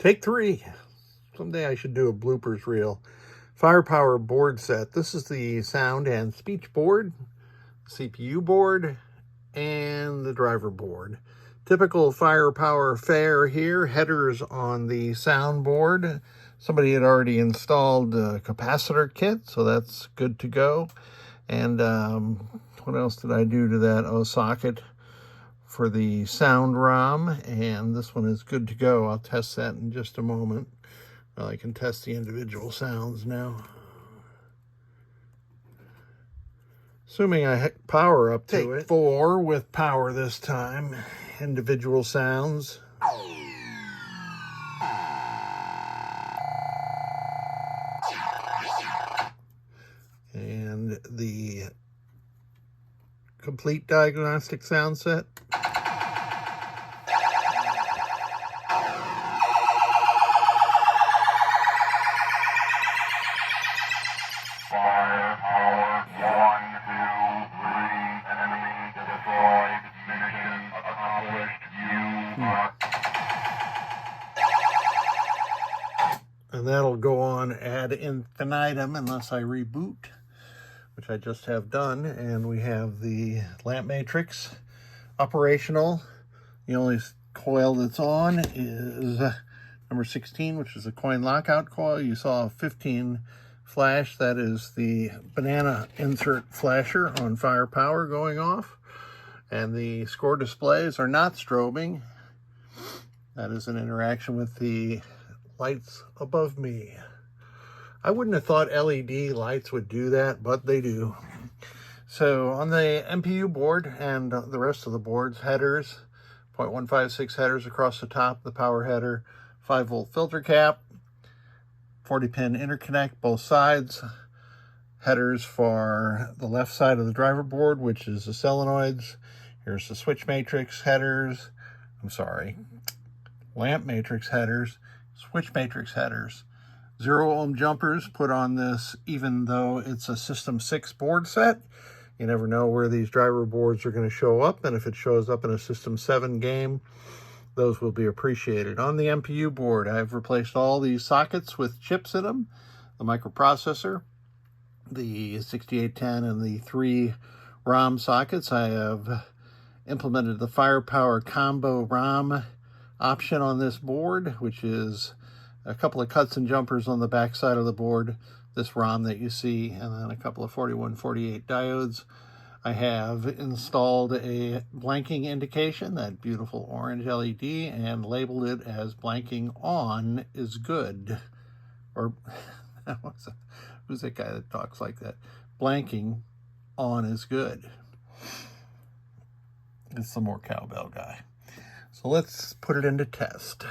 Take 3. Someday I should do a bloopers reel. FirePower board set. This is the sound and speech board, CPU board, and the driver board. Typical FirePower fare here. Headers on the sound board. Somebody had already installed a capacitor kit, so that's good to go. And what else did I do to that? Oh, socket for the sound ROM, and this one is good to go. I'll test that in just a moment. Well, I can test the individual sounds now. Assuming I hook power up to it. Take 4 with power this time. Individual sounds. And the complete diagnostic sound set. FirePower 1, 2, 3, enemy destroyed, mission accomplished, you are... And that'll go on ad infinitum unless I reboot, which I just have done. And we have the lamp matrix operational. The only coil that's on is number 16, which is a coin lockout coil. You saw 15 flash. That is the banana insert flasher on FirePower going off. And the score displays are not strobing. That is an interaction with the lights above me. I wouldn't have thought LED lights would do that, but they do. So on the MPU board and the rest of the boards, headers, 0.156 headers across the top, the power header, 5-volt filter cap, 40-pin interconnect, both sides, headers for the left side of the driver board, which is the solenoids. Here's the switch matrix headers. Lamp matrix headers, switch matrix headers. 0 ohm jumpers put on this, even though it's a System 6 board set. You never know where these driver boards are going to show up, and if it shows up in a System 7 game, those will be appreciated. On the MPU board, I've replaced all these sockets with chips in them, the microprocessor, the 6810, and the 3 ROM sockets. I have implemented the FirePower combo ROM option on this board, which is a couple of cuts and jumpers on the back side of the board, this ROM that you see, and then a couple of 4148 diodes. I have installed a blanking indication, that beautiful orange LED, and labeled it as blanking on is good. Or, who's that guy that talks like that? Blanking on is good. It's the more cowbell guy. So let's put it into test.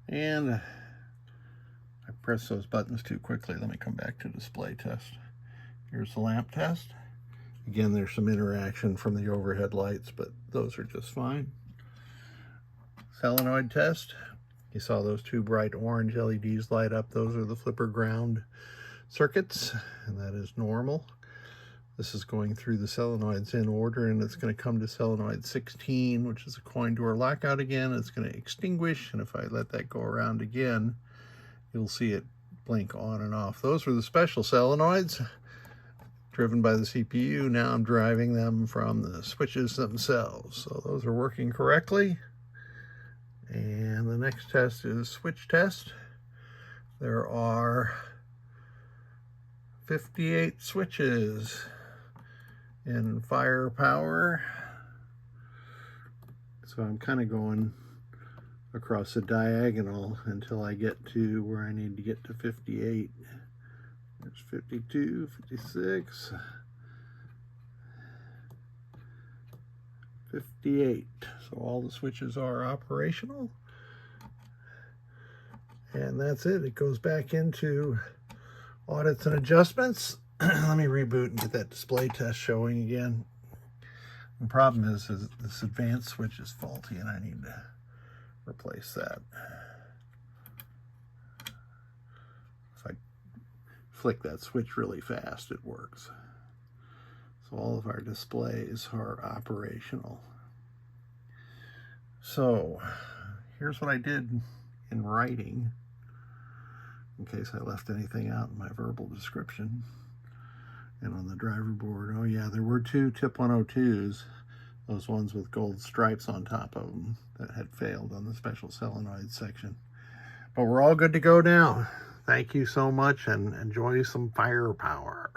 And I pressed those buttons too quickly. Let me come back to display test. Here's the lamp test. Again, there's some interaction from the overhead lights, but those are just fine. Solenoid test. You saw those 2 bright orange LEDs light up. Those are the flipper ground circuits, and that is normal. This is going through the solenoids in order, and it's going to come to solenoid 16, which is a coin door lockout again. It's going to extinguish, and if I let that go around again, you'll see it blink on and off. Those were the special solenoids driven by the CPU. Now I'm driving them from the switches themselves. So those are working correctly. And the next test is switch test. There are 58 switches in FirePower. So I'm kind of going across the diagonal until I get to where I need to get to 58. There's 52, 56, 58. So all the switches are operational. And that's it. It goes back into audits and adjustments. Let me reboot and get that display test showing again. The problem is this advanced switch is faulty and I need to replace that. If I flick that switch really fast, it works. So all of our displays are operational. So here's what I did in writing, in case I left anything out in my verbal description. And on the driver board, oh yeah, there were 2 tip 102s, those ones with gold stripes on top of them, that had failed on the special solenoid section. But we're all good to go now. Thank you so much, and enjoy some firepower.